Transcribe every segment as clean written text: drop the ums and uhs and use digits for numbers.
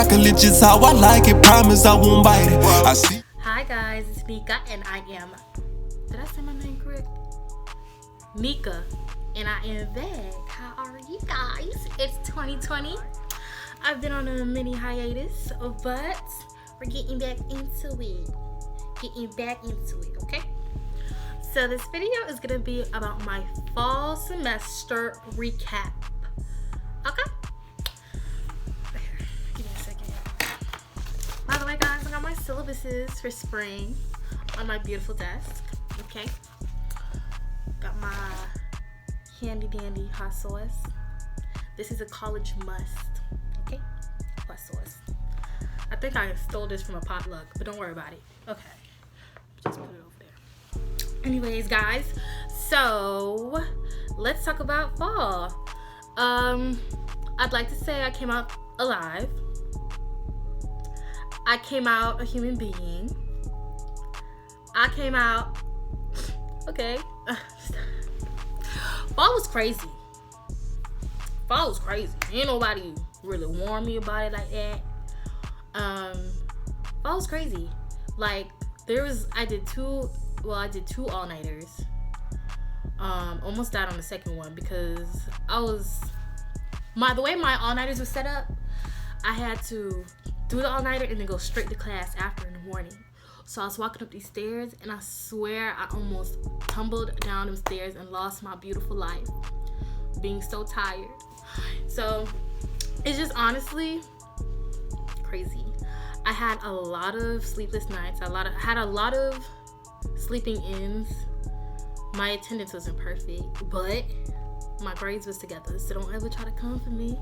chocolate, just how I like it. Promise I won't bite it. I see. Hi guys, it's Nika and I am. Did I say my name correct? Nika and I am back. How are you guys? It's 2020. I've been on a mini hiatus, but we're getting back into it. Okay? So this video is gonna be about my fall semester recap. Okay? Give me a second. By the way, guys, I got my syllabuses for spring on my beautiful desk. Okay? Got my handy dandy hot sauce. This is a college must. Okay? Hot sauce. I think I stole this from a potluck, but don't worry about it. Okay. Just put it over there. Anyways, guys, so let's talk about fall. I'd like to say I came out alive. I came out a human being. I came out, okay. Fall was crazy. Ain't nobody really warned me about it like that. Fall was crazy. Like, I did two all-nighters. Almost died on the second one because the way my all-nighters were set up, I had to do the all-nighter and then go straight to class after in the morning. So I was walking up these stairs and I swear I almost tumbled down them stairs and lost my beautiful life, being so tired. So it's just honestly crazy. I had a lot of sleepless nights. I had a lot of sleeping ins. My attendance wasn't perfect, but my grades was together, so don't ever try to come for me.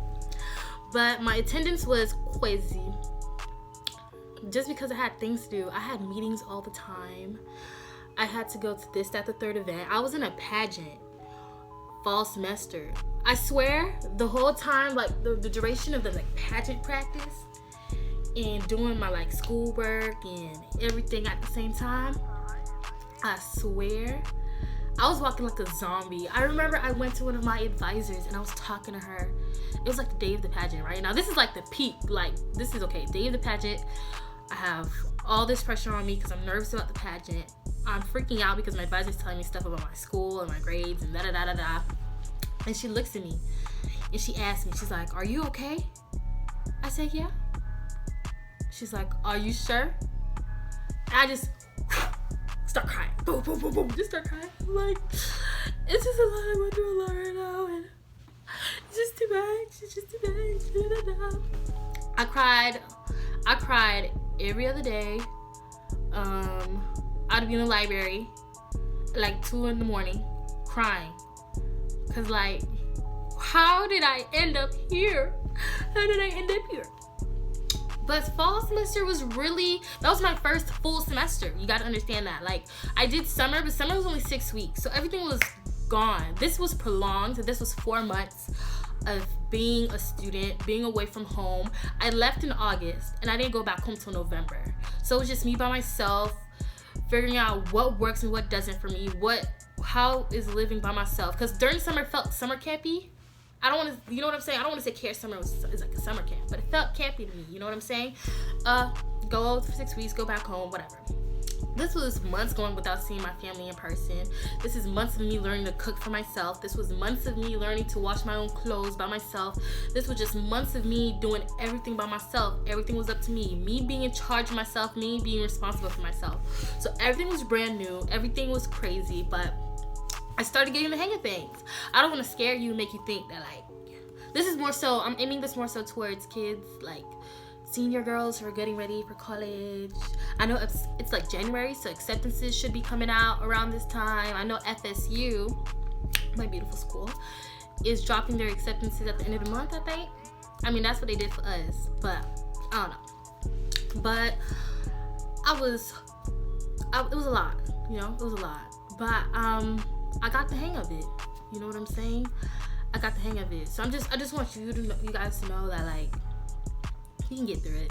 But my attendance was crazy. Just because I had things to do. I had meetings all the time. I had to go to this, that, the third event. I was in a pageant fall semester. I swear, the whole time, like the duration of the pageant practice and doing my schoolwork and everything at the same time, I swear, I was walking like a zombie. I remember I went to one of my advisors and I was talking to her. It was like the day of the pageant, right? Now this is like the peak, this is okay, day of the pageant. I have all this pressure on me because I'm nervous about the pageant. I'm freaking out because my advisor's telling me stuff about my school and my grades and da-da-da-da-da. And she looks at me and she asks me, she's like, "Are you okay?" I said, "Yeah." She's like, "Are you sure?" And I just start crying. Boom, boom, boom, boom. Just start crying. I'm like, it's just a lot. I went through a lot right now. And it's just too much. It's just too much. I cried every other day. I'd be in the library like 2 in the morning crying. Cause how did I end up here? But fall semester was that was my first full semester. You gotta understand that. I did summer, but summer was only 6 weeks. So everything was gone. This was prolonged. So this was 4 months of being a student, being away from home. I left in August and I didn't go back home till November. So it was just me by myself, figuring out what works and what doesn't for me. How is living by myself? Because during summer felt summer campy. I don't want to, you know what I'm saying? I don't want to say care summer is like a summer camp, but it felt campy to me. You know what I'm saying? Go for 6 weeks, go back home, whatever. This was months going without seeing my family in person. This is months of me learning to cook for myself. This was months of me learning to wash my own clothes by myself. This was just months of me doing everything by myself. Everything was up to me. Me being in charge of myself, me being responsible for myself. So everything was brand new. Everything was crazy, but I started getting the hang of things. I don't want to scare you and make you think that this is more so, I'm aiming this more so towards kids, senior girls who are getting ready for college. I know it's January, so acceptances should be coming out around this time. I know FSU, my beautiful school, is dropping their acceptances at the end of the month, I think. I mean, that's what they did for us, but I don't know. But it was a lot, it was a lot. But I got the hang of it. You know what I'm saying? I got the hang of it. So I just want you guys to know that you can get through it.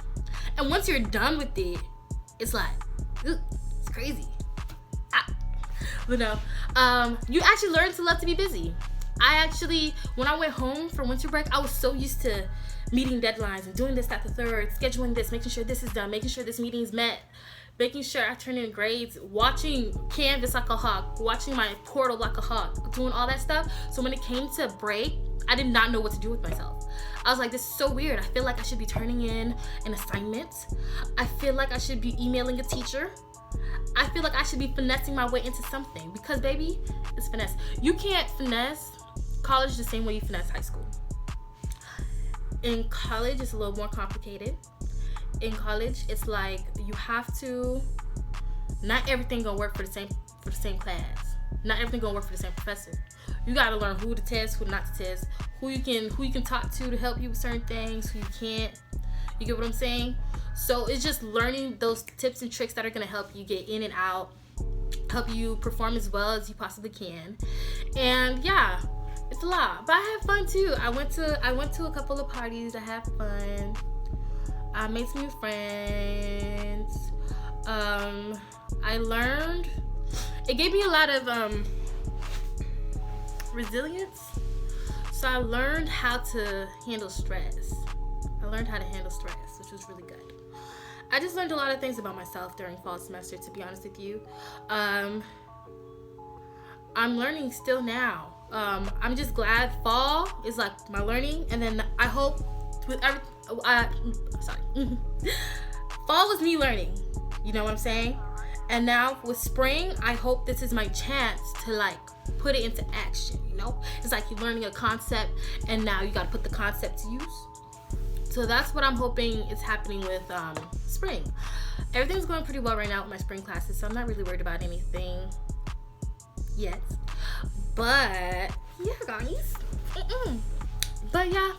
And once you're done with it, it's it's crazy. But no, you actually learn to love to be busy. I actually, when I went home for winter break, I was so used to meeting deadlines and doing this, that, the third, scheduling this, making sure this is done, making sure this meeting is met, making sure I turn in grades, watching Canvas like a hawk, watching my portal like a hawk, doing all that stuff. So when it came to break, I did not know what to do with myself. I was like, this is so weird. I feel like I should be turning in an assignment. I feel like I should be emailing a teacher. I feel like I should be finessing my way into something, because baby, it's finesse. You can't finesse college the same way you finesse high school. In college, it's a little more complicated. In college, it's like you have to, not everything gonna work for the same class. Not everything gonna work for the same professor. You gotta learn who to test, who not to test, who you can talk to help you with certain things, who you can't. You get what I'm saying? So it's just learning those tips and tricks that are gonna help you get in and out, help you perform as well as you possibly can. And yeah, it's a lot, but I had fun too. I went to a couple of parties. I had fun. I made some new friends. I learned. It gave me a lot of resilience. So I learned how to handle stress. Which was really good. I just learned a lot of things about myself during fall semester, to be honest with you. I'm learning still now. I'm just glad fall is like my learning, and then I hope with fall was me learning. You know what I'm saying? And now with spring, I hope this is my chance to like put it into action. You know, it's like you're learning a concept, and now you got to put the concept to use. So that's what I'm hoping is happening with spring. Everything's going pretty well right now with my spring classes, so I'm not really worried about anything yet. But yeah, guys. But yeah,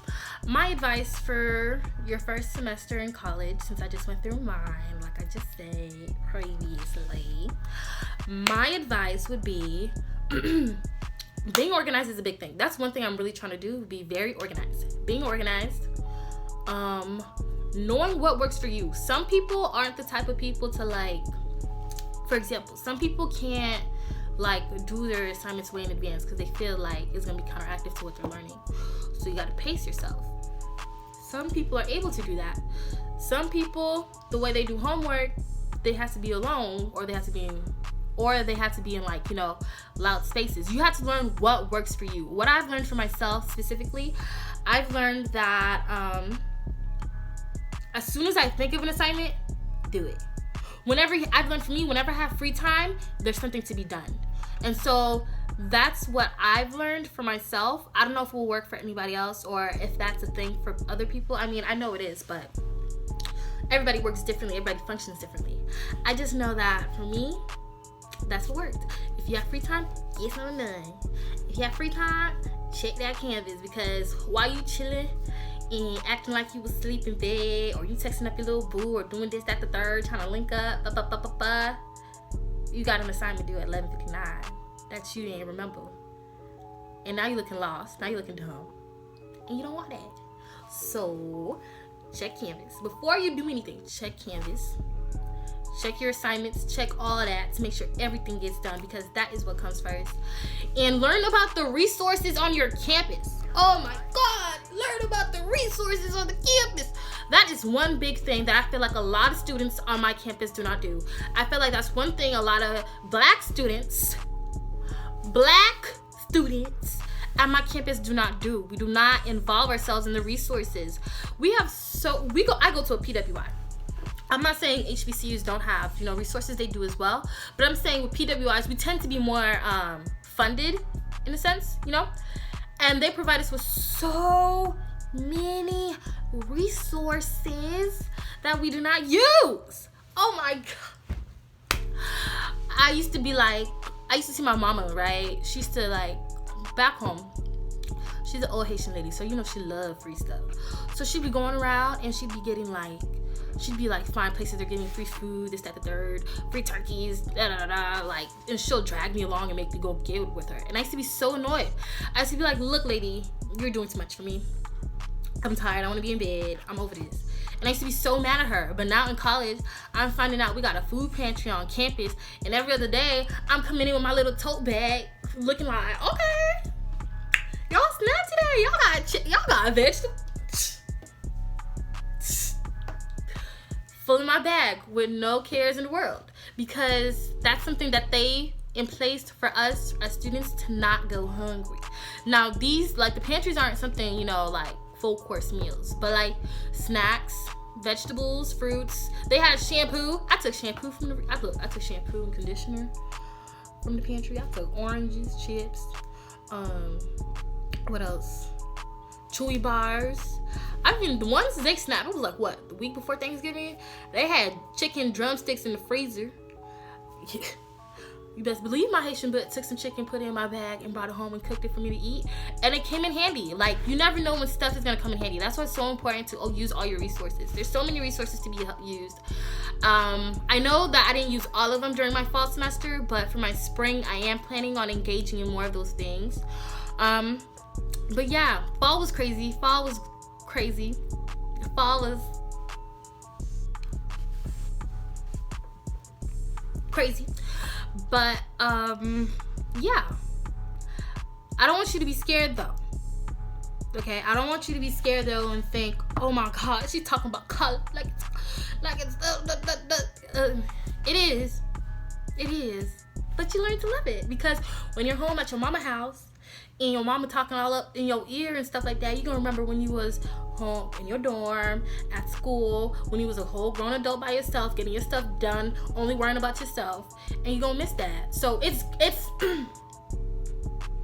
my advice for your first semester in college, since I just went through mine, like I just said previously, my advice would be being organized is a big thing. That's one thing I'm really trying to do, be very organized. Being organized, knowing what works for you. Some people aren't the type of people to like, for example, some people can't like do their assignments way in advance because they feel like it's gonna be counteractive to what they're learning. So you gotta pace yourself. Some people are able to do that. Some people, the way they do homework, they have to be alone, or they have to be in like, you know, loud spaces. You have to learn what works for you. What I've learned for myself specifically, I've learned that as soon as I think of an assignment, do it. I've learned for me, whenever I have free time, there's something to be done. And so that's what I've learned for myself. I don't know if it will work for anybody else or if that's a thing for other people. I mean, I know it is, but everybody works differently. Everybody functions differently. I just know that for me, that's what worked. If you have free time, get something done. If you have free time, check that Canvas, because while you chilling and acting like you was asleep in bed, or you texting up your little boo, or doing this, that, the third, trying to link up, you got an assignment due at 11:59 that you didn't remember. And now you're looking lost. Now you're looking dumb. And you don't want that. So, check Canvas. Before you do anything, check Canvas. Check your assignments. Check all of that to make sure everything gets done, because that is what comes first. And learn about the resources on your campus. Oh my God, learn about the resources on the campus. That is one big thing that I feel like a lot of students on my campus do not do. I feel like that's one thing a lot of black students at my campus do not do. We do not involve ourselves in the resources. I go to a PWI. I'm not saying HBCUs don't have, you know, resources. They do as well. But I'm saying with PWIs, we tend to be more funded in a sense, you know? And they provide us with so many resources that we do not use. Oh my God. I used to see my mama, right? She used to like, back home, she's an old Haitian lady, so you know she loved free stuff. So she'd be going around and she'd be getting like, find places they're giving free food, this, that, the third, free turkeys, like, and she'll drag me along and make me go get it with her. And I used to be so annoyed. I used to be like, look, lady, you're doing too much for me. I'm tired. I want to be in bed. I'm over this. And I used to be so mad at her. But now in college, I'm finding out we got a food pantry on campus, and every other day, I'm coming in with my little tote bag, looking like, okay, okay, y'all got vegetables. Full in my bag with no cares in the world, because that's something that they in place for us as students to not go hungry. Now these, like, the pantries aren't something, you know, like full course meals, but like snacks, vegetables, fruits. They had shampoo. I took shampoo and conditioner from the pantry. I took oranges, chips, what else? Chewy bars. I mean, the ones they snapped, it was like, what, the week before Thanksgiving? They had chicken drumsticks in the freezer. Yeah. You best believe my Haitian butt took some chicken, put it in my bag, and brought it home and cooked it for me to eat. And it came in handy. Like, you never know when stuff is going to come in handy. That's why it's so important to use all your resources. There's so many resources to be used. I know that I didn't use all of them during my fall semester, but for my spring, I am planning on engaging in more of those things. But yeah, fall was crazy. Fall was crazy. But yeah, I don't want you to be scared though. Okay, I don't want you to be scared though and think, oh my God, she's talking about color like it's it is, but you learn to love it, because when you're home at your mama house and your mama talking all up in your ear and stuff like that, you gonna remember when you was home in your dorm, at school, when you was a whole grown adult by yourself, getting your stuff done, only worrying about yourself, and you gonna miss that. So it's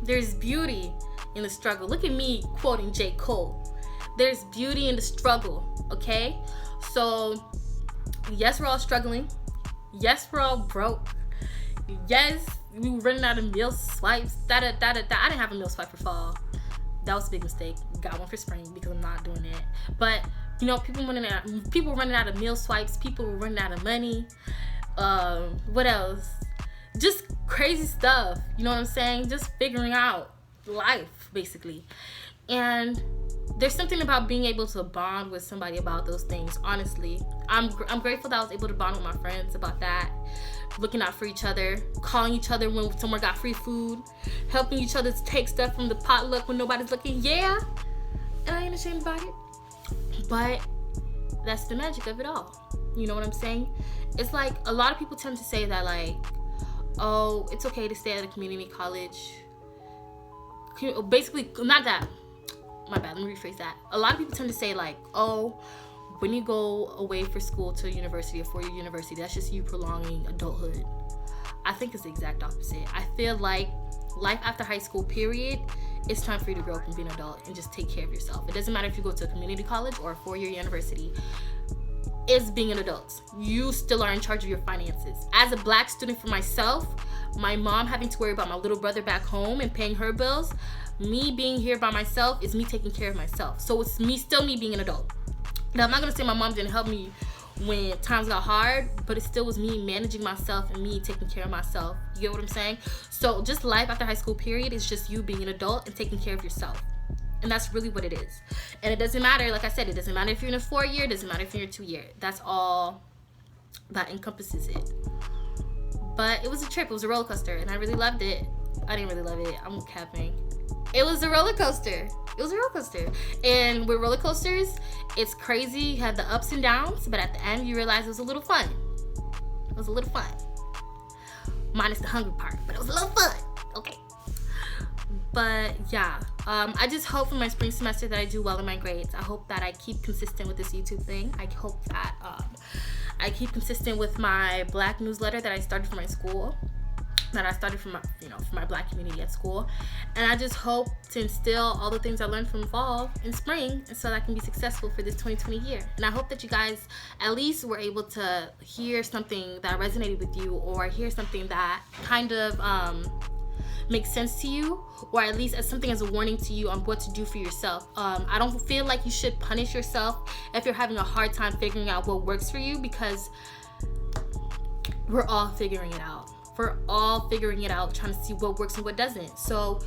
there's beauty in the struggle. Look at me quoting J. Cole. There's beauty in the struggle, okay? So yes, we're all struggling. Yes, we're all broke. Yes, we were running out of meal swipes. I didn't have a meal swipe for fall. That was a big mistake. Got one for spring because I'm not doing it. But you know, people running out of meal swipes. People were running out of money. What else? Just crazy stuff. You know what I'm saying? Just figuring out life, basically. And there's something about being able to bond with somebody about those things. Honestly, I'm grateful that I was able to bond with my friends about that. Looking out for each other, calling each other when someone got free food, helping each other to take stuff from the potluck when nobody's looking. Yeah, and I ain't ashamed about it. But that's the magic of it all. You know what I'm saying? It's like a lot of people tend to say that, like, oh, it's okay to stay at a community college. Basically, not that. My bad, let me rephrase that. A lot of people tend to say, like, oh, when you go away for school to a university, a four-year university, that's just you prolonging adulthood. I think it's the exact opposite. I feel like life after high school, period, it's time for you to grow up and be an adult and just take care of yourself. It doesn't matter if you go to a community college or a four-year university. It's being an adult. You still are in charge of your finances. As a black student for myself, my mom having to worry about my little brother back home and paying her bills, me being here by myself is me taking care of myself. So it's me being an adult. Now, I'm not going to say my mom didn't help me when times got hard, but it still was me managing myself and me taking care of myself. You get what I'm saying? So just life after high school, period, is just you being an adult and taking care of yourself. And that's really what it is. And it doesn't matter, like I said, it doesn't matter if you're in a 4-year, it doesn't matter if you're in a 2-year. That's all that encompasses it. But it was a trip. It was a roller coaster, and I really loved it. I didn't really love it. I'm capping. It was a roller coaster. And with roller coasters, it's crazy. You have the ups and downs, but at the end, you realize it was a little fun. Minus the hungry part, but it was a little fun. Okay. But yeah, I just hope for my spring semester that I do well in my grades. I hope that I keep consistent with this YouTube thing. I hope that I keep consistent with my Black newsletter that I started for my school. That I started for my Black community at school. And I just hope to instill all the things I learned from fall and spring, and so that I can be successful for this 2020 year. And I hope that you guys at least were able to hear something that resonated with you, or hear something that kind of makes sense to you, or at least as something as a warning to you on what to do for yourself. I don't feel like you should punish yourself if you're having a hard time figuring out what works for you, because we're all figuring it out. Trying to see what works and what doesn't. So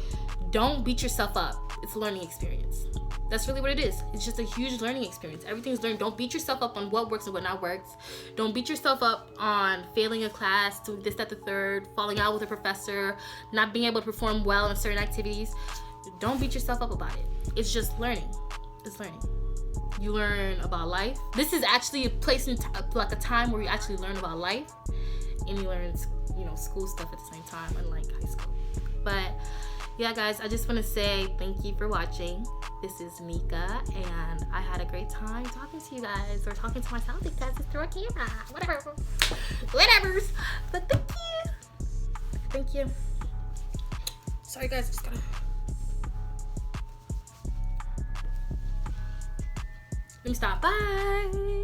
don't beat yourself up. It's a learning experience. That's really what it is. It's just a huge learning experience. Everything's learned. Don't beat yourself up on what works and what not works. Don't beat yourself up on failing a class, doing this, that, the third, falling out with a professor, not being able to perform well in certain activities. don't beat yourself up about it. It's just learning. It's learning. You learn about life. This is actually a place in like a time where you actually learn about life, and you learn, you know, school stuff at the same time, unlike high school. But yeah, guys, I just want to say thank you for watching. This is Mika, and I had a great time talking to you guys, or talking to myself because it's through a camera. Whatever. But thank you. Sorry, guys, just gotta. Let me stop. Bye.